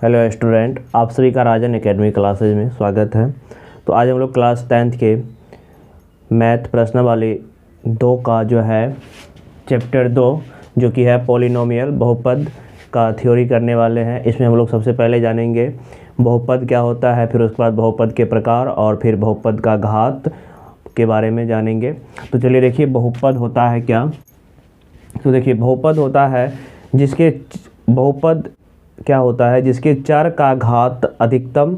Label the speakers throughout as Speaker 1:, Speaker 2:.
Speaker 1: Hello student, आप सभी का राजन एकेडमी क्लासेज में स्वागत है। तो आज हम लोग क्लास 10th के मैथ प्रश्नावली 2 का जो है चैप्टर 2 जो कि है पॉलिनोमियल बहुपद का थ्योरी करने वाले हैं। इसमें हम लोग सबसे पहले जानेंगे बहुपद क्या होता है, फिर उसके बाद बहुपद के प्रकार और फिर बहुपद का घात के बारे में जानेंगे। तो चलिए देखिए बहुपद होता है क्या। तो देखिए बहुपद होता है जिसके चर का घात अधिकतम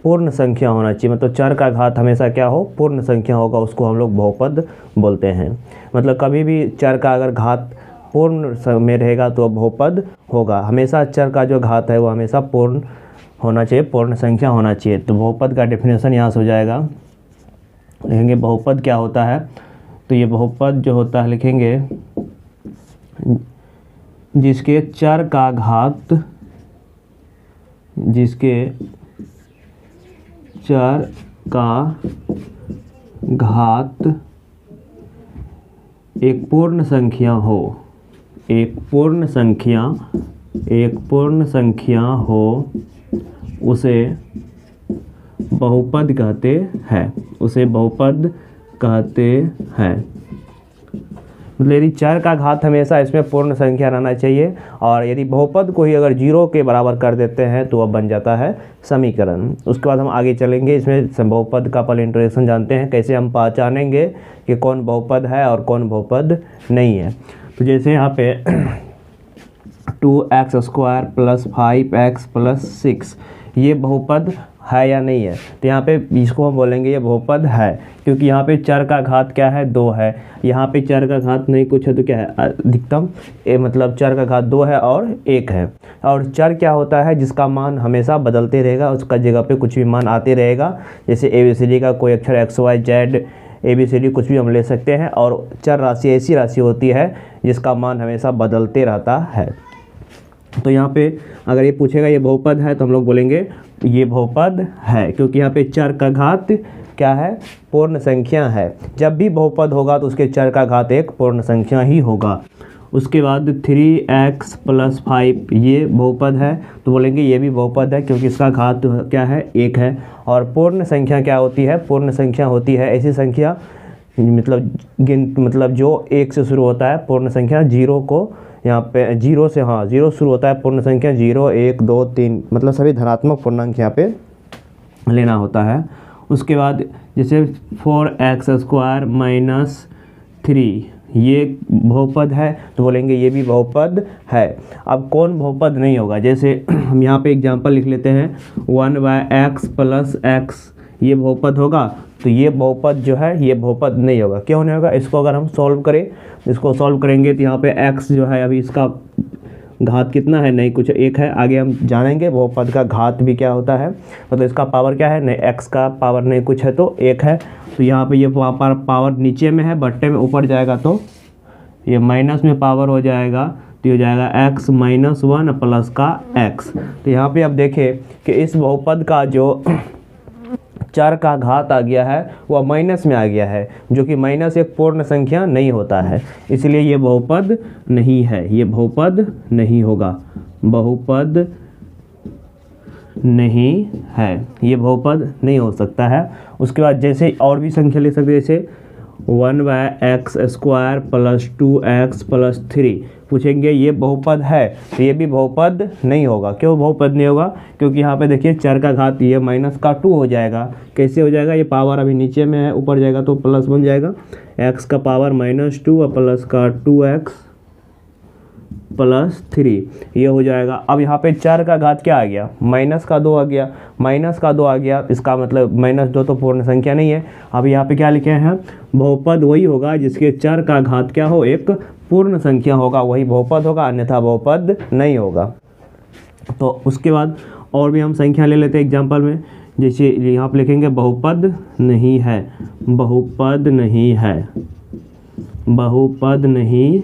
Speaker 1: पूर्ण संख्या होना चाहिए। मतलब चर का घात हमेशा क्या हो, पूर्ण संख्या होगा, उसको हम लोग बहुपद बोलते हैं। मतलब कभी भी चर का अगर घात पूर्ण में रहेगा तो बहुपद होगा। हमेशा चर का जो घात है वो हमेशा पूर्ण होना चाहिए, पूर्ण संख्या होना चाहिए। तो बहुपद का डेफिनेशन यहाँ से हो जाएगा। लिखेंगे बहुपद क्या होता है। तो ये बहुपद जो होता है लिखेंगे जिसके चर का घात एक पूर्ण संख्या हो उसे बहुपद कहते हैं। मतलब यदि चर का घात हमेशा इसमें पूर्ण संख्या रहना चाहिए और यदि बहुपद को ही अगर 0 के बराबर कर देते हैं तो वह बन जाता है समीकरण। उसके बाद हम आगे चलेंगे, इसमें बहुपद का पहले इंट्रोडक्शन जानते हैं, कैसे हम पहचानेंगे कि कौन बहुपद है और कौन बहुपद नहीं है। तो जैसे यहाँ पे 2x² + 5x + 6 ये बहुपद है या नहीं है। तो यहाँ पे इसको हम बोलेंगे ये बहुपद है, क्योंकि यहाँ पे चर का घात क्या है, 2 है। यहाँ पे चर का घात नहीं कुछ है तो क्या है, अधिकतम मतलब चर का घात 2 है और 1 है। और चर क्या होता है, जिसका मान हमेशा बदलते रहेगा, उसका जगह पे कुछ भी मान आते रहेगा। जैसे ABCD का कोई अक्षर XYZ ABCD कुछ भी हम ले सकते हैं। और चर राशि ऐसी राशि होती है जिसका मान हमेशा बदलते रहता है। तो यहाँ पे अगर ये पूछेगा ये बहुपद है तो हम लोग बोलेंगे ये बहुपद है, क्योंकि यहाँ पे चर का घात क्या है, पूर्ण संख्या है। जब भी बहुपद होगा तो उसके चर का घात एक पूर्ण संख्या ही होगा। उसके बाद 3x + 5 ये बहुपद है, तो बोलेंगे ये भी बहुपद है, क्योंकि इसका घात क्या है, 1 है। और पूर्ण संख्या क्या होती है, पूर्ण संख्या होती है ऐसी संख्या मतलब जो 1 से शुरू होता है। पूर्ण संख्या 0 को यहाँ पे 0 से 0 शुरू होता है पूर्ण संख्या, 0 1 2 3 मतलब सभी धनात्मक पूर्णांक यहाँ पे लेना होता है। उसके बाद जैसे 4x² - 3 ये बहुपद है, तो बोलेंगे ये भी बहुपद है। अब कौन बहुपद नहीं होगा, जैसे हम यहाँ पे एग्जांपल लिख लेते हैं 1/x + x ये बहुपद होगा। तो ये बहुपद जो है ये बहुपद नहीं होगा। क्यों नहीं होगा, इसको अगर हम सॉल्व करें, इसको सॉल्व करेंगे तो यहाँ पे x जो है अभी इसका घात कितना है, नहीं कुछ 1 है। आगे हम जानेंगे बहुपद का घात भी क्या होता है, मतलब इसका पावर क्या है, नहीं x का पावर नहीं कुछ है तो 1 है। तो यहाँ पे ये पावर नीचे में है, बट्टे में ऊपर जाएगा तो ये माइनस में पावर हो जाएगा, तो हो जाएगा x - 1 प्लस का x। तो यहाँ पे अब देखें कि इस बहुपद का जो चर का घात आ गया है वह माइनस में आ गया है, जो कि माइनस एक पूर्ण संख्या नहीं होता है, इसलिए ये बहुपद नहीं है, ये बहुपद नहीं होगा, बहुपद नहीं है, ये बहुपद नहीं हो सकता है। उसके बाद जैसे और भी संख्या ले सकते हैं, जैसे 1/x² + 2x + 3 पूछेंगे ये बहुपद है, तो ये भी बहुपद नहीं होगा। क्यों बहुपद नहीं होगा, क्योंकि यहाँ पे देखिए चर का घात ये -2 हो जाएगा। कैसे हो जाएगा, ये पावर अभी नीचे में है, ऊपर जाएगा तो प्लस बन जाएगा, x का पावर -2 और प्लस का 2x + 3 ये हो जाएगा। अब यहाँ पे चर का घात क्या आ गया, -2 आ गया, -2 आ गया, इसका मतलब -2 तो पूर्ण संख्या नहीं है। अब यहाँ पे क्या लिखे हैं, बहुपद वही होगा जिसके चर का घात क्या हो, एक पूर्ण संख्या होगा, वही बहुपद होगा, अन्यथा बहुपद नहीं होगा। तो उसके बाद और भी हम संख्या ले लेते हैं एग्जाम्पल में, जैसे यहाँ पे लिखेंगे बहुपद नहीं है, बहुपद नहीं है, बहुपद नहीं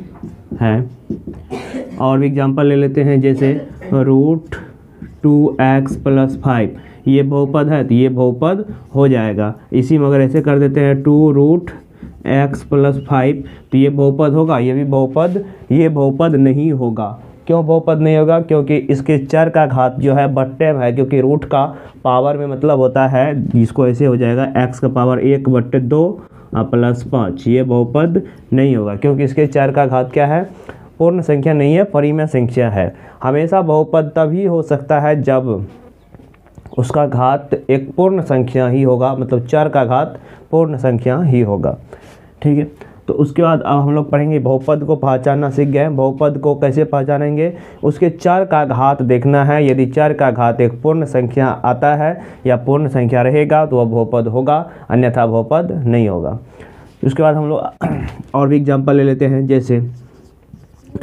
Speaker 1: है। और भी एग्जाम्पल ले लेते हैं, जैसे √2x + 5 ये बहुपद है, तो ये बहुपद हो जाएगा। इसी में अगर ऐसे कर देते हैं 2√x + 5 तो ये बहुपद होगा, ये भी बहुपद, ये बहुपद नहीं होगा। क्यों बहुपद नहीं होगा? क्योंकि इसके चर का घात जो है बट्टे में है, क्योंकि रूट का पावर में मतलब होता है, जिसको ऐसे हो जाएगा x का पावर 1/2 प्लस 5। ये बहुपद नहीं होगा क्योंकि इसके चर का घात क्या है? पूर्ण संख्या नहीं है, परिमेय संख्या है। हमेशा बहुपद तभी हो सकता है जब उसका घात एक पूर्ण संख्या ही होगा, मतलब चर का घात पूर्ण संख्या ही होगा। ठीक है, तो उसके बाद अब हम लोग पढ़ेंगे बहुपद को पहचानना सीख गए। बहुपद को कैसे पहचानेंगे? उसके चर का घात देखना है। यदि चर का घात एक पूर्ण संख्या आता है या पूर्ण संख्या रहेगा तो वह बहुपद होगा, अन्यथा बहुपद नहीं होगा। उसके बाद हम लोग और भी एग्जाम्पल ले लेते हैं, जैसे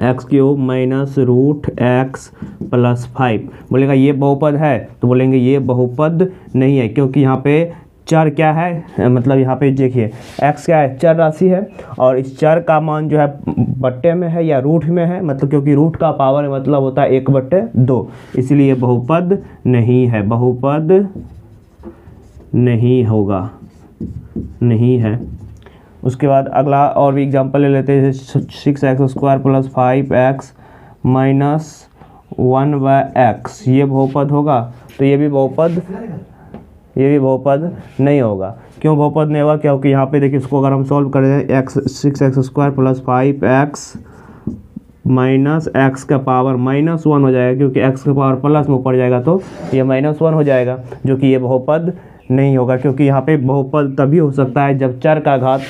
Speaker 1: x³ minus root x plus 5। बोलेगा ये बहुपद है, तो बोलेंगे ये बहुपद नहीं है, क्योंकि यहाँ पे चर क्या है, मतलब यहाँ पे देखिए x क्या है? चर राशि है, और इस चर का मान जो है बट्टे में है या रूट में है, मतलब क्योंकि रूट का पावर मतलब होता है 1/2, इसलिए बहुपद नहीं है, बहुपद नहीं होगा, नहीं है। उसके बाद अगला और भी एग्जांपल ले लेते हैं, 6x² plus 5x minus 1/x। ये बहुपद होगा? तो ये भी बहुपद नहीं होगा। क्यों बहुपद नहीं होगा? क्योंकि यहाँ पे देखिए, इसको अगर हम सॉल्व करें, 6x² plus 5x minus x का पावर -1 हो जाएगा, क्योंकि x का पावर प्लस में ऊपर जाएगा तो ये -1 हो जाएगा, जो कि ये बहुपद नहीं होगा। क्योंकि यहाँ पे बहुपद तभी हो सकता है जब चर का घात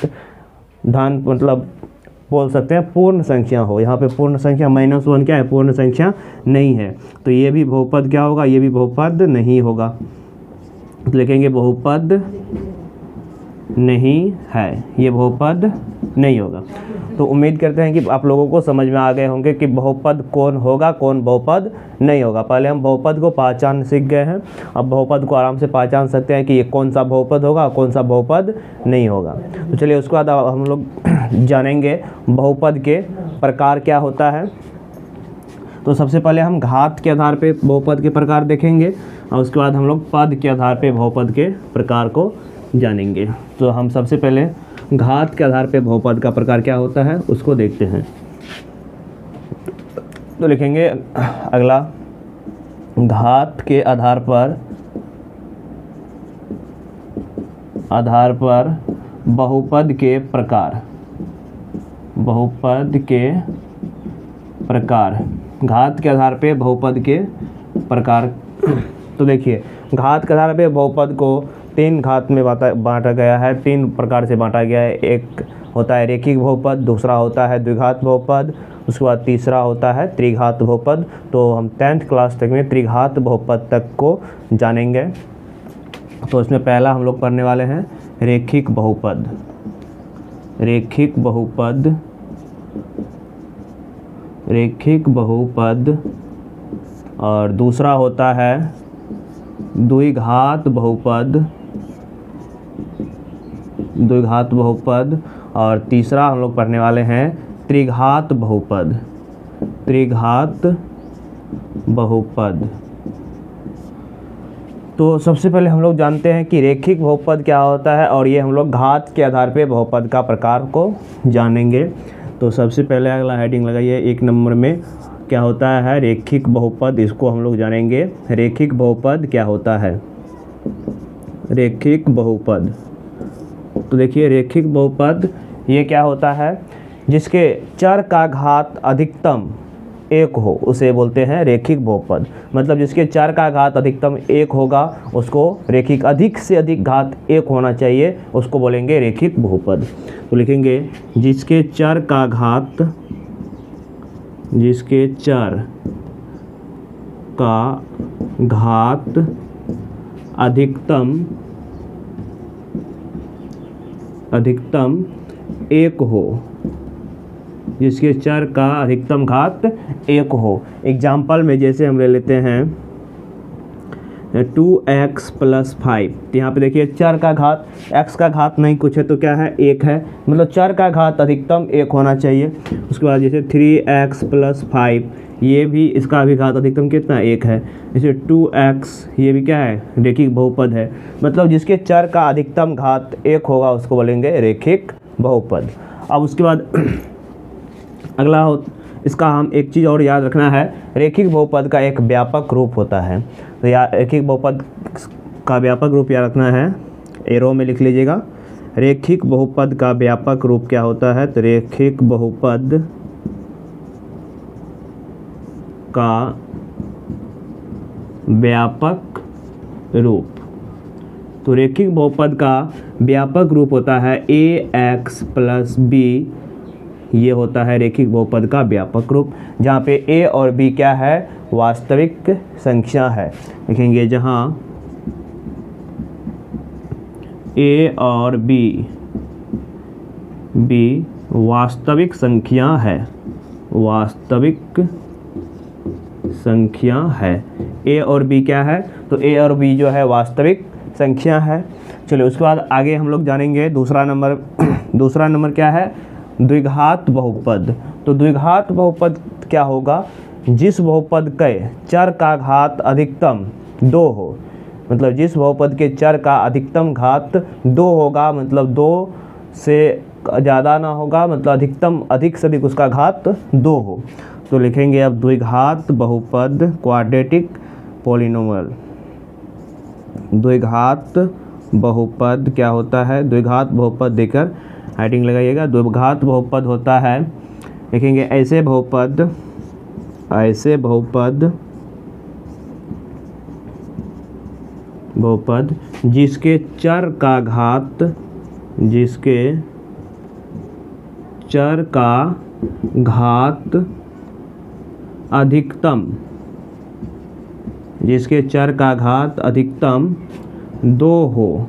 Speaker 1: धन, मतलब बोल सकते हैं पूर्ण संख्या हो। यहाँ पे पूर्ण संख्या -1 क्या है? पूर्ण संख्या नहीं है, तो ये भी बहुपद क्या होगा? ये भी बहुपद नहीं होगा। तो लिखेंगे बहुपद नहीं है, ये बहुपद नहीं होगा। तो उम्मीद करते हैं कि आप लोगों को समझ में आ गए होंगे कि बहुपद कौन होगा, कौन बहुपद नहीं होगा। पहले हम बहुपद को पहचान सीख गए हैं, अब बहुपद को आराम से पहचान सकते हैं कि ये कौन सा बहुपद होगा, कौन सा बहुपद नहीं होगा। तो चलिए उसके बाद हम लोग जानेंगे बहुपद के प्रकार क्या होता है। तो सबसे पहले हम घात के आधार पे बहुपद के प्रकार देखेंगे, और उसके बाद हम लोग पद के आधार पे बहुपद के प्रकार को जानेंगे। तो हम सबसे पहले घात के आधार पे बहुपद का प्रकार क्या होता है उसको देखते हैं। तो लिखेंगे अगला, घात के आधार पर बहुपद के प्रकार, बहुपद के प्रकार, घात के आधार पे बहुपद के प्रकार। तो देखिए, घात के आधार पे बहुपद को 3 घात में बांटा गया है, 3 प्रकार से बांटा गया है। एक होता है रेखिक बहुपद, दूसरा होता है द्विघात बहुपद, उसके बाद तीसरा होता है त्रिघात बहुपद। तो हम 10th क्लास तक में त्रिघात बहुपद तक को जानेंगे। तो इसमें पहला हम लोग पढ़ने वाले हैं रेखिक बहुपद, रेखिक बहुपद, रेखिक बहुपद। और दूसरा होता है द्विघात बहुपद, द्विघात बहुपद। और तीसरा हम लोग पढ़ने वाले हैं त्रिघात बहुपद, त्रिघात बहुपद। तो सबसे पहले हम लोग जानते हैं कि रेखिक बहुपद क्या होता है, और ये हम लोग घात के आधार पे बहुपद का प्रकार को जानेंगे। तो सबसे पहले अगला हेडिंग लगाइए 1 नंबर में, क्या होता है रेखिक बहुपद, इसको हम लोग जानेंगे। रेखिक बहुपद क्या होता है? रेखिक बहुपद, तो देखिए रेखिक बहुपद ये क्या होता है? जिसके चर का घात अधिकतम 1 हो उसे बोलते हैं रेखिक बहुपद। मतलब जिसके चर का घात अधिकतम 1 होगा उसको रेखिक, अधिक से अधिक घात 1 होना चाहिए, उसको बोलेंगे रेखिक बहुपद। तो लिखेंगे जिसके चर का घात, जिसके चर का घात अधिकतम 1 हो, जिसके चर का अधिकतम घात 1 हो। एग्जाम्पल में जैसे हम ले लेते हैं 2x प्लस 5। तो यहाँ पे देखिए चर का घात, x का घात नहीं कुछ है तो क्या है 1 है, मतलब चर का घात अधिकतम 1 होना चाहिए। उसके बाद जैसे 3x प्लस 5, ये भी इसका भी घात अधिकतम कितना 1 है। जैसे 2x, ये भी क्या है रेखिक बहुपद है, मतलब जिसके चर का अधिकतम घात 1 होगा उसको बोलेंगे रेखिक बहुपद। अब उसके बाद अगला हो, इसका हम एक चीज़ और याद रखना है, रेखिक बहुपद का एक व्यापक रूप होता है। तो रेखिक बहुपद का व्यापक रूप याद रखना है, एरो में लिख लीजिएगा। रेखिक बहुपद का व्यापक रूप क्या होता है? तो रेखिक बहुपद का व्यापक रूप, तो रेखिक बहुपद का व्यापक रूप होता है ax प्लस b। ये होता है रेखिक बहुपद का व्यापक रूप, जहाँ पे a और b क्या है? वास्तविक संख्या है। लिखेंगे जहाँ a और b वास्तविक संख्या है, वास्तविक संख्या है। a और b क्या है? तो a और b जो है वास्तविक संख्या है। चलिए उसके बाद आगे हम लोग जानेंगे दूसरा नंबर। दूसरा नंबर क्या है? द्विघात बहुपद। तो द्विघात बहुपद क्या होगा? जिस बहुपद के चर का घात अधिकतम 2 हो, मतलब जिस बहुपद के चर का अधिकतम घात 2 होगा, मतलब 2 से ज़्यादा ना होगा, मतलब अधिकतम अधिक से अधिक उसका घात 2 हो। तो लिखेंगे अब द्विघात बहुपद, क्वाड्रेटिक पॉलिनोमियल। द्विघात बहुपद क्या होता है? द्विघात बहुपद देकर हेडिंग लगाइएगा। द्विघात बहुपद होता है, लिखेंगे ऐसे बहुपद, ऐसे बहुपद जिसके चर का घात, जिसके चर का घात अधिकतम, जिसके चर का घात अधिकतम 2 हो,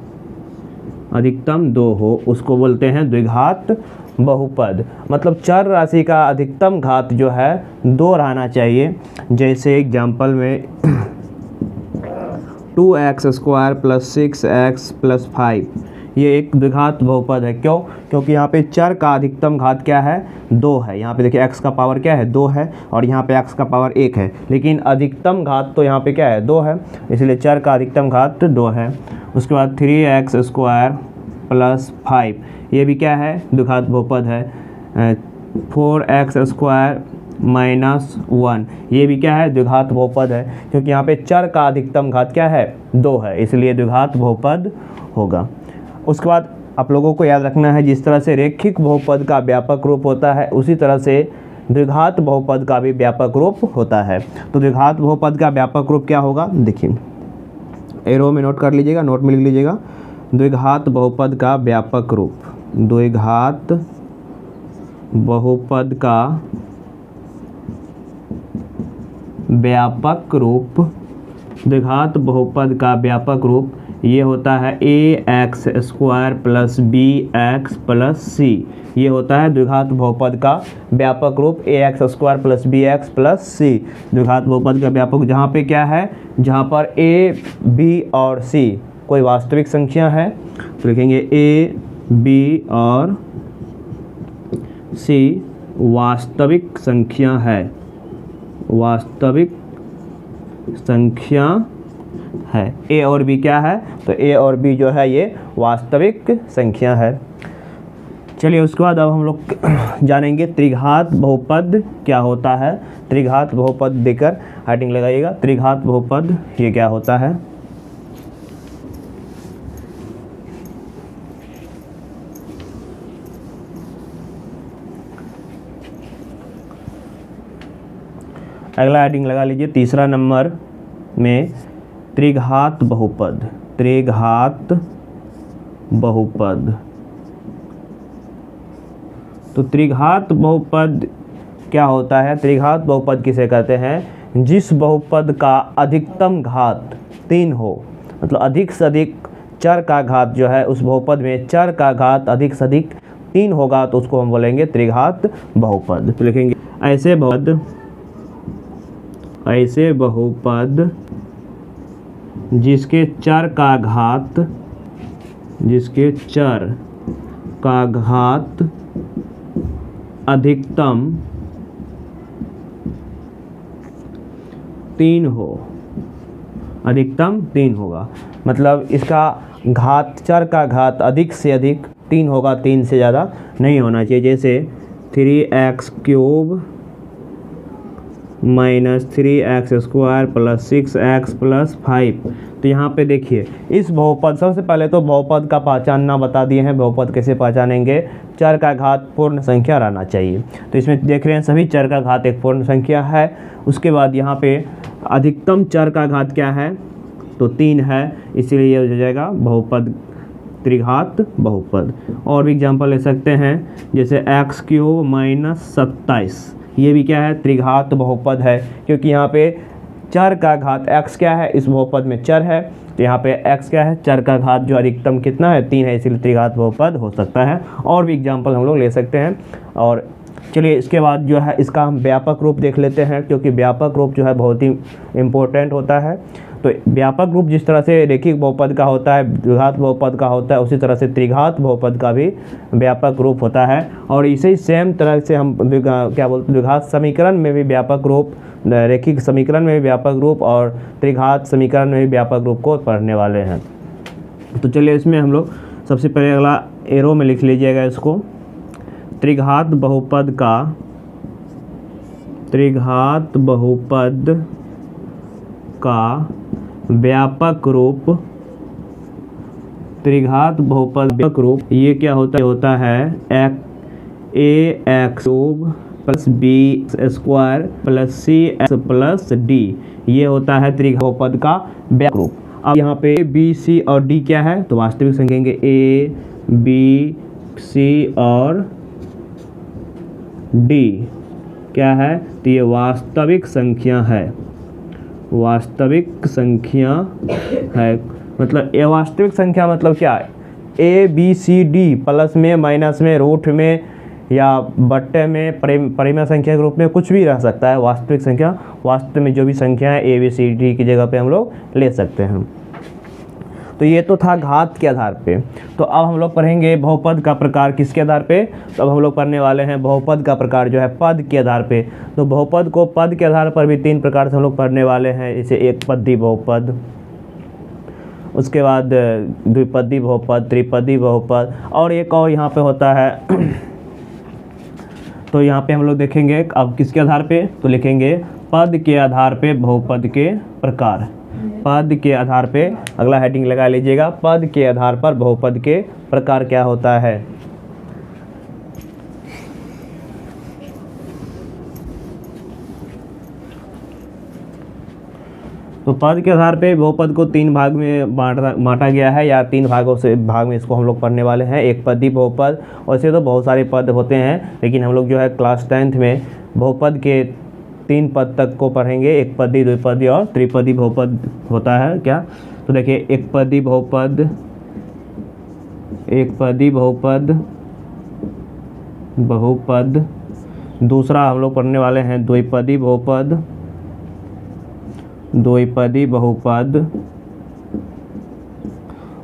Speaker 1: अधिकतम 2 हो, उसको बोलते हैं द्विघात बहुपद। मतलब चर राशि का अधिकतम घात जो है 2 रहना चाहिए। जैसे एग्जाम्पल में 2x² प्लस 6x प्लस 5, ये एक द्विघात बहुपद है। क्यों? क्योंकि यहाँ पे चर का अधिकतम घात क्या है? 2 है। यहाँ पे देखिए x का पावर क्या है? 2 है, और यहाँ पे x का पावर 1 है, लेकिन अधिकतम घात तो यहाँ पे क्या है? 2 है, इसलिए चर का अधिकतम घात 2 है। उसके बाद 3x² प्लस 5, ये भी क्या है? द्विघात बहुपद है। 4x² माइनस 1, ये भी क्या है? द्विघात बहुपद है, क्योंकि यहाँ पे चर का अधिकतम घात क्या है? 2 है, इसलिए द्विघात बहुपद होगा। उसके बाद आप लोगों को याद रखना है, जिस तरह से रेखिक बहुपद का व्यापक रूप होता है, उसी तरह से द्विघात बहुपद का भी व्यापक रूप होता है। तो द्विघात बहुपद का व्यापक रूप क्या होगा? देखिए एरो में नोट कर लीजिएगा, नोट में लिख लीजिएगा। द्विघात बहुपद का व्यापक रूप, द्विघात बहुपद का व्यापक रूप, द्विघात बहुपद का व्यापक रूप ये होता है ax² plus bx plus c। ये होता है द्विघात बहुपद का व्यापक रूप ax² plus bx plus c। द्विघात बहुपद का व्यापक जहाँ पे क्या है? जहाँ पर a, b और c कोई वास्तविक संख्या है, तो लिखेंगे a, b और c वास्तविक संख्या है, वास्तविक संख्या है। a और b क्या है? तो a और b जो है ये वास्तविक संख्या है। चलिए उसके बाद अब हम लोग जानेंगे त्रिघात बहुपद क्या होता है। त्रिघात बहुपद देकर हेडिंग लगाइएगा। त्रिघात बहुपद ये क्या होता है? अगला हेडिंग लगा लीजिए, तीसरा नंबर में त्रिघात बहुपद। त्रिघात बहुपद, तो त्रिघात बहुपद क्या होता है? त्रिघात बहुपद किसे कहते हैं? जिस बहुपद का अधिकतम घात 3 हो, मतलब अधिक से अधिक चर का घात जो है उस बहुपद में चर का घात अधिक से अधिक 3 होगा, तो उसको हम बोलेंगे त्रिघात बहुपद। तो लिखेंगे ऐसे बहुपद, ऐसे बहुपद जिसके चर का घात, जिसके चर का घात अधिकतम 3 हो, अधिकतम 3 होगा, मतलब इसका घात, चर का घात अधिक से अधिक 3 होगा, 3 से ज़्यादा नहीं होना चाहिए। जैसे 3x³ minus 3x² plus 6x plus 5। तो यहाँ पे देखिए इस बहुपद, सबसे पहले तो बहुपद का पहचानना बता दिए हैं। बहुपद कैसे पहचानेंगे, चर का घात पूर्ण संख्या रहना चाहिए। तो इसमें देख रहे हैं सभी चर का घात एक पूर्ण संख्या है। उसके बाद यहाँ पे अधिकतम चर का घात क्या है, तो 3 है, इसीलिए ये हो जाएगा बहुपद, त्रिघात बहुपद। और भी एग्जाम्पल ले सकते हैं, जैसे x³ माइनस 27, ये भी क्या है, त्रिघात बहुपद है, क्योंकि यहाँ पे चर का घात x क्या है, इस बहुपद में चर है, तो यहाँ पे x क्या है, चर का घात जो अधिकतम कितना है, 3 है, इसीलिए त्रिघात बहुपद हो सकता है। और भी एग्जाम्पल हम लोग ले सकते हैं। और चलिए इसके बाद जो है इसका हम व्यापक रूप देख लेते हैं, क्योंकि व्यापक रूप जो है बहुत ही इम्पोर्टेंट होता है। तो व्यापक रूप जिस तरह से रेखिक बहुपद का होता है, द्विघात बहुपद का होता है, उसी तरह से त्रिघात बहुपद का भी व्यापक रूप होता है। और इसे सेम तरह से हम क्या बोलते हैं, द्विघात समीकरण में भी व्यापक रूप, रेखिक समीकरण में भी व्यापक रूप और त्रिघात समीकरण में भी व्यापक रूप को पढ़ने वाले हैं। तो चलिए इसमें हम लोग सबसे पहले अगला एरो में लिख लीजिएगा इसको, त्रिघात बहुपद का, त्रिघात बहुपद का व्यापक रूप, त्रिघात बहुपद व्यापक रूप ये क्या होता है ax³ plus b² plus cx plus d, ये होता है त्रिघात बहुपद का व्यापक रूप। अब यहाँ पे b, c और d क्या है, तो वास्तविक संख्या a, b, c और d क्या है, तो ये वास्तविक संख्या है, वास्तविक संख्या है। मतलब ये वास्तविक संख्या मतलब क्या है, a, b, c, d plus में, माइनस में, रूट में या बट्टे में, परिमेय संख्या के रूप में कुछ भी रह सकता है। वास्तविक संख्या, वास्तव में जो भी संख्या है a, b, c, d की जगह पे हम लोग ले सकते हैं। तो ये तो था घात के आधार पे। तो अब हम लोग पढ़ेंगे बहुपद का प्रकार किसके आधार पे, तो अब हम लोग पढ़ने वाले हैं बहुपद का प्रकार जो है पद के आधार पे। तो बहुपद को पद के आधार पर भी 3 प्रकार से हम लोग पढ़ने वाले हैं, जैसे एक पदी बहुपद, उसके बाद द्विपदी बहुपद, त्रिपदी बहुपद, और एक और यहाँ पे होता है तो यहाँ पे हम लोग देखेंगे अब किसके आधार पे, तो लिखेंगे पद के आधार पे बहुपद के प्रकार। पद के आधार पे अगला हेडिंग लगा लीजिएगा, पद के आधार पर बहुपद के प्रकार क्या होता है। तो पद के आधार पे बहुपद को 3 भाग में बांटा गया है, या 3 भाग में इसको हम लोग पढ़ने वाले हैं। एक पदी बहुपद, वैसे तो बहुत सारे पद होते हैं, लेकिन हम लोग जो है क्लास 10th में बहुपद के 3 पद तक को पढ़ेंगे। एक पदी, द्विपदी और त्रिपदी बहुपद होता है क्या, तो देखिए एक पदी बहुपद, एक पदी बहुपद, दूसरा हम लोग पढ़ने वाले हैं द्विपदी बहुपद, द्विपदी बहुपद,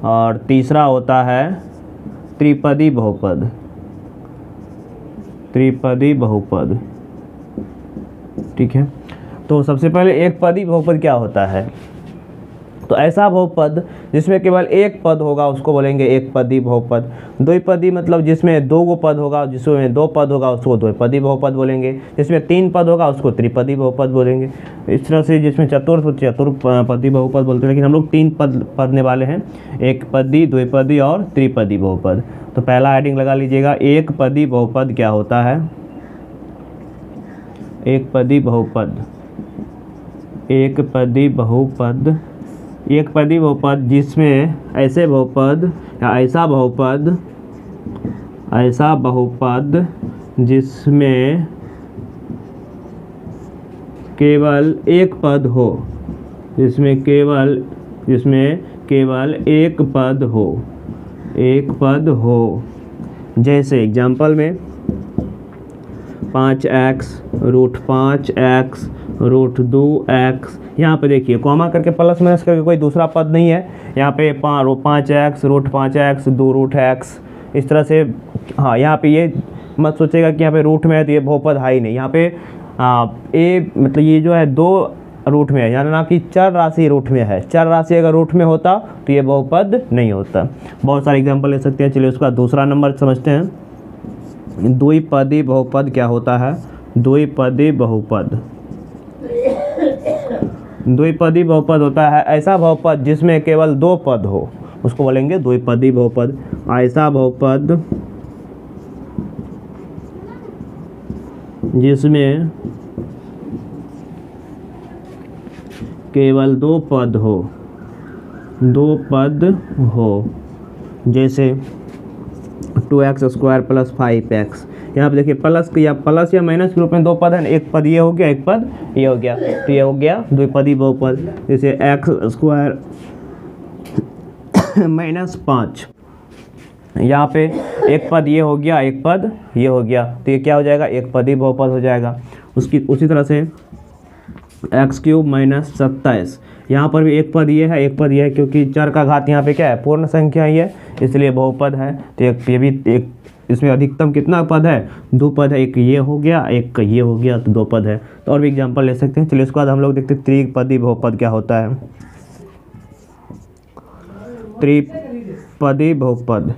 Speaker 1: और तीसरा होता है त्रिपदी बहुपद, त्रिपदी बहुपद। ठीक है, तो सबसे पहले एक पदी बहुपद क्या होता है, तो ऐसा बहुपद जिसमें केवल एक पद होगा उसको बोलेंगे एक पदी बहुपद। द्विपदी मतलब जिसमें 2 पद होगा, जिसमें 2 पद होगा उसको द्विपदी बहुपद बोलेंगे। जिसमें 3 पद होगा उसको त्रिपदी बहुपद बोलेंगे। इस तरह से जिसमें चतुर्पदी बहुपद बोलते हैं, लेकिन हम लोग 3 पद पढ़ने वाले हैं, एक पदी, द्विपदी और त्रिपदी बहुपद। तो पहला हेडिंग लगा लीजिएगा, एक पदी बहुपद क्या होता है। एक पदी बहुपद, एक पदी बहुपद, एक पदी बहुपद जिसमें ऐसे बहुपद या ऐसा बहुपद जिसमें केवल एक पद हो, जिसमें केवल एक पद हो, जैसे एग्जाम्पल में 5x √5x √2x। यहाँ पे देखिए कॉमा करके प्लस माइनस करके कोई दूसरा पद नहीं है, यहाँ पे 5x √5x 2√x, इस तरह से। हाँ, यहाँ पे ये मत सोचेगा कि यहाँ पे रूट में है तो ये बहुपद है ही नहीं। यहाँ पे ए मतलब ये जो है 2 रूट में है, यानी ना कि चर राशि रूट में है। चर राशि अगर रूट में होता तो ये बहुपद नहीं होता। बहुत सारे एग्जाम्पल ले सकते हैं। चलिए उसका दूसरा नंबर समझते हैं, द्विपदी बहुपद क्या होता है। द्विपदी बहुपद, द्विपदी बहुपद होता है ऐसा बहुपद जिसमें केवल दो पद हो, उसको बोलेंगे द्विपदी बहुपद। ऐसा बहुपद जिसमें केवल दो पद हो, जैसे 2x² + 5x। यहाँ पे देखिए प्लस या माइनस के रूप में दो पद है, एक पद ये हो गया, एक पद ये हो गया, तो ये हो गया द्विपदी बहुपद। जैसे x² - 5, यहाँ पे एक पद ये हो गया, एक पद ये हो गया, तो ये क्या हो जाएगा, एक पदी बहुपद हो जाएगा। उसी तरह से x³ - 27, यहाँ पर भी एक पद ये है, एक पद ये है, क्योंकि चर का घात यहाँ पे क्या है, पूर्ण संख्या ही है, इसलिए बहुपद है। तो ये भी एक, इसमें अधिकतम कितना पद है, दो पद है, एक ये हो गया, एक ये हो गया, तो दो पद है। तो और भी एग्जांपल ले सकते हैं। चलिए उसके बाद हम लोग देखते हैं त्रिपदी बहुपद क्या होता है। त्रिपदी बहुपद,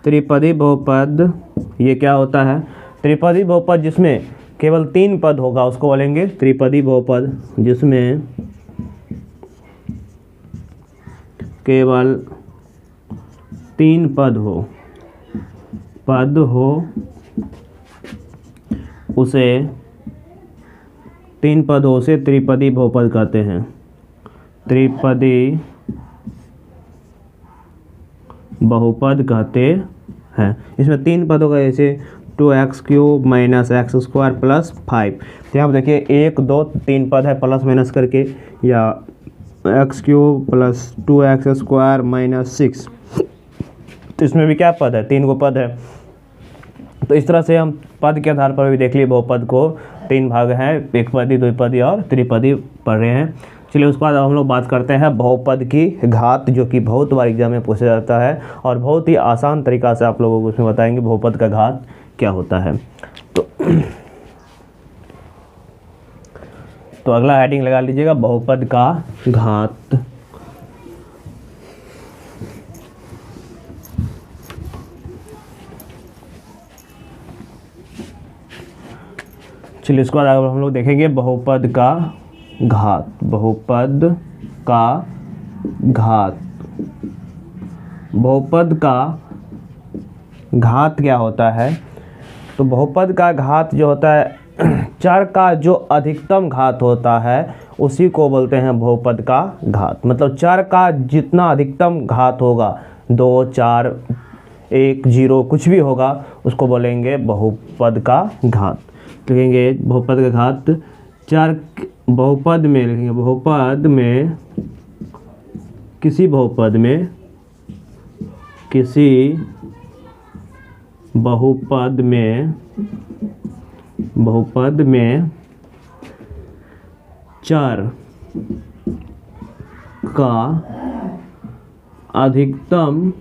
Speaker 1: त्रिपदी बहुपद ये क्या होता है, त्रिपदी बहुपद जिसमें केवल तीन पद होगा उसको बोलेंगे त्रिपदी बहुपद। जिसमें केवल तीन पद हो उसे त्रिपदी बहुपद कहते हैं। त्रिपदी बहुपद कहते हैं। इसमें तीन पद होगा, जैसे 2x³ - x² + 5। तो यहाँ पर देखिए 1 2 3 पद है प्लस माइनस करके, या x³ + 2x² - 6, तो इसमें भी क्या पद है, 3 गो पद है। तो इस तरह से हम पद के आधार पर भी देख लिए बहुपद को तीन भाग हैं, एक पदी, द्विपदी और त्रिपदी पढ़ रहे हैं। चलिए उसके बाद हम लोग बात करते हैं बहुपद की घात, जो कि बहुत बार एग्जाम में पूछा जाता है और बहुत ही आसान तरीका से आप लोगों को उसमें बताएंगे बहुपद का घात क्या होता है। तो अगला हेडिंग लगा लीजिएगा, बहुपद का घात। चलिए इसके बाद हम लोग देखेंगे बहुपद का घात। बहुपद का घात, बहुपद का घात क्या होता है। तो बहुपद का घात जो होता है, चर का जो अधिकतम घात होता है उसी को बोलते हैं बहुपद का घात। मतलब चर का जितना अधिकतम घात होगा, 2 4 1 0 कुछ भी होगा, उसको बोलेंगे बहुपद का घात। लिखेंगे बहुपद का घात, चर बहुपद में लिखेंगे, बहुपद में किसी बहुपद में चर का अधिकतम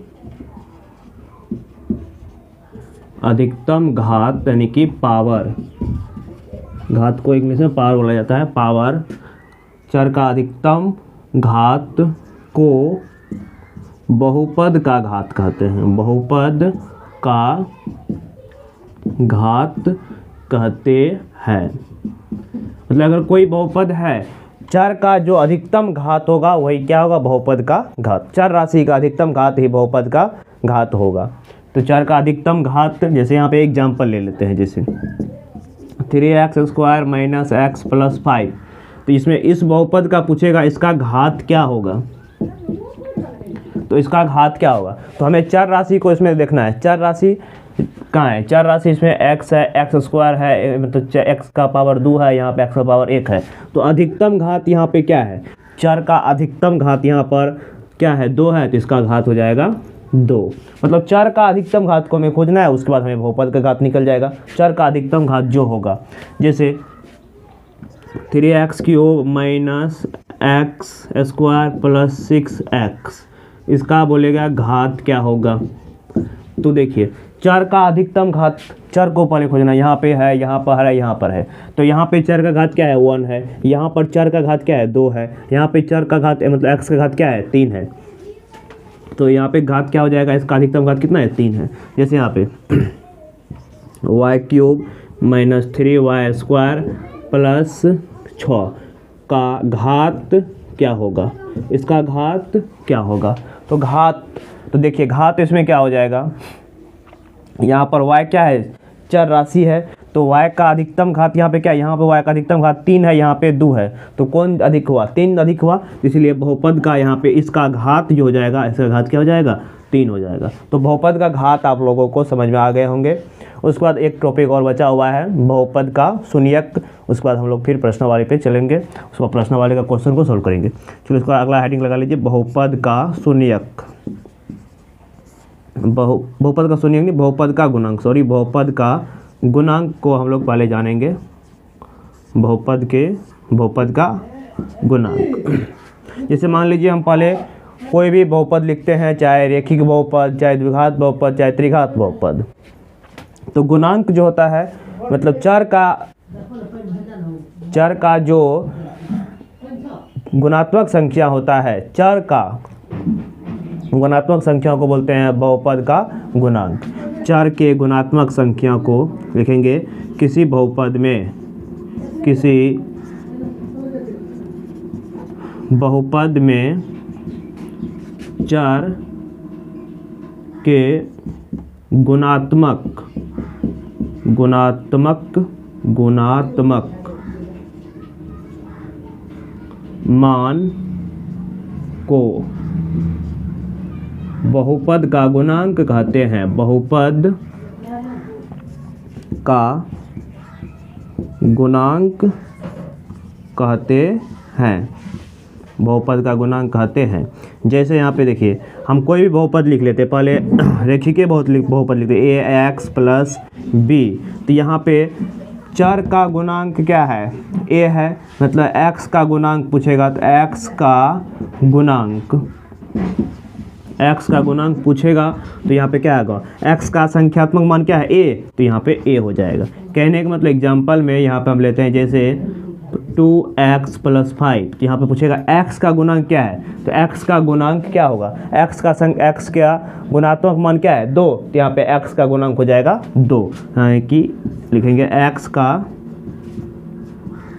Speaker 1: घात, यानी कि पावर, घात को इंग्लिश में पावर बोला जाता है, पावर, चर का अधिकतम घात को बहुपद का घात कहते हैं। बहुपद का घात कहते हैं। मतलब अगर कोई बहुपद है, चर का जो अधिकतम घात होगा वही क्या होगा, बहुपद का घात। चर राशि का अधिकतम घात ही बहुपद का घात होगा। तो चर का अधिकतम घात, जैसे यहाँ पे एग्जाम्पल ले लेते हैं, जैसे 3x² - x + 5। तो इसमें इस बहुपद का पूछेगा, इसका घात क्या होगा, तो इसका घात क्या होगा। तो हमें चर राशि को इसमें देखना है, चर राशि कहाँ है, चर राशि इसमें x है, x² है, मतलब x का पावर 2 है, यहाँ पे x का पावर 1 है। तो अधिकतम घात यहाँ पे क्या है, चर का अधिकतम घात यहाँ पर क्या है, 2 है, तो इसका घात हो जाएगा 2। मतलब चर का अधिकतम घात को हमें खोजना है, उसके बाद हमें बहुपद का घात निकल जाएगा। चर का अधिकतम घात जो होगा, जैसे 3x³ - x² + 6x, इसका बोलेगा घात क्या होगा। तो देखिए चर का अधिकतम घात, चर को पहले खोजना, यहाँ पे है, यहाँ पर है, यहाँ पर है। तो यहाँ पे चर का घात क्या है, 1 है। यहाँ पर चर का घात क्या है, 2 है। यहाँ पे चर का घात मतलब x का घात क्या है, 3 है। तो यहाँ पे घात क्या हो जाएगा, इसका अधिकतम घात कितना है, 3 है। जैसे यहाँ पे y³ -3y² प्लस 6 का घात क्या होगा, इसका घात क्या होगा। तो घात, तो देखिए घात इसमें क्या हो जाएगा, यहाँ पर y क्या है, चर राशि है, तो y का अधिकतम घात यहाँ पे क्या है, यहाँ पे y का अधिकतम घात 3 है, यहाँ पे 2 है, तो कौन अधिक हुआ, 3 अधिक हुआ, इसलिए बहुपद का यहाँ पे इसका घात जो हो जाएगा, इसका घात क्या हो जाएगा, 3 हो जाएगा। तो बहुपद का घात आप लोगों को समझ में आ गए होंगे। उसके बाद एक टॉपिक और बचा हुआ है बहुपद का शून्यक, उसके बाद हम लोग फिर प्रश्नावली पे चलेंगे, उसके बाद प्रश्नावली का क्वेश्चन को सोल्व करेंगे। चलो इसका अगला हेडिंग लगा लीजिए, बहुपद का शून्यक, बहुपद का शून्यक नहीं, बहुपद का गुणांक, सॉरी बहुपद का गुणांक को हम लोग पहले जानेंगे, बहुपद का गुणांक। जैसे मान लीजिए हम पहले कोई भी बहुपद लिखते हैं, चाहे रेखिक बहुपद, चाहे द्विघात बहुपद, चाहे त्रिघात बहुपद, तो गुणांक जो होता है मतलब चर का जो गुणात्मक संख्या होता है, चर का गुणात्मक संख्या को बोलते हैं बहुपद का गुणांक। चर के गुणात्मक संख्या को लिखेंगे किसी बहुपद में, चर के गुणात्मक मान को बहुपद का गुणांक कहते हैं, बहुपद का गुणांक कहते हैं, बहुपद का गुणांक कहते हैं। जैसे यहाँ पे देखिए हम कोई भी बहुपद लिख लेते हैं, पहले रेखिक बहुपद लिखते ax प्लस b, तो यहाँ पे चर का गुणांक क्या है, a है, मतलब x का गुणांक पूछेगा तो x का गुणांक पूछेगा तो यहाँ पे क्या आएगा, x का संख्यात्मक मान क्या है a, तो यहाँ पे a हो जाएगा। कहने का मतलब एग्जाम्पल में यहाँ पे हम लेते हैं जैसे 2x प्लस 5, तो यहाँ पे पूछेगा x का गुणांक क्या है, तो x का गुणांक क्या होगा, x का गुणात्मक मान क्या है 2, तो यहाँ पे x का गुणांक हो जाएगा 2, कि लिखेंगे x का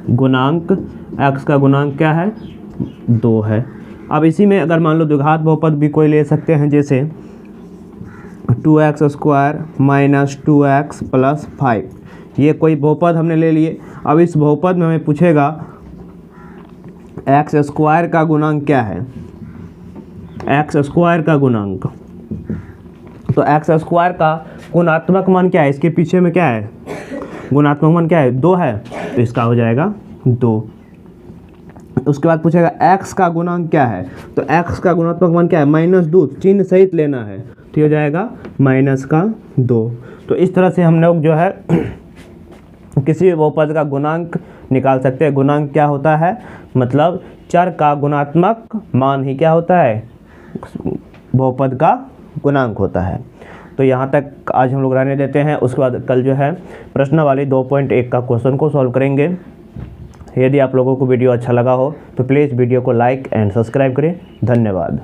Speaker 1: गुणांक क्या है 2 है। अब इसी में अगर मान लो द्विघात बहुपद भी कोई ले सकते हैं, जैसे 2x² माइनस 2x प्लस 5, ये कोई बहुपद हमने ले लिए। अब इस बहुपद में हमें पूछेगा x² का गुणांक क्या है, x² का गुणांक, तो x² का गुणात्मक मान क्या है, इसके पीछे में क्या है, गुणात्मक मान क्या है 2 है, तो इसका हो जाएगा 2। उसके बाद पूछेगा x का गुणांक क्या है, तो x का गुणात्मक मान क्या है -2, चिन्ह सहित लेना है, तो हो जाएगा -2। तो इस तरह से हम लोग जो है किसी भी बहुपद का गुणांक निकाल सकते हैं। गुणांक क्या होता है, मतलब चर का गुणात्मक मान ही क्या होता है, बहुपद का गुणांक होता है। तो यहाँ तक आज हम लोग रहने देते हैं, उसके बाद कल जो है प्रश्नावली 2.1 का क्वेश्चन को सॉल्व करेंगे। यदि आप लोगों को वीडियो अच्छा लगा हो तो प्लीज़ वीडियो को लाइक एंड सब्सक्राइब करें। धन्यवाद।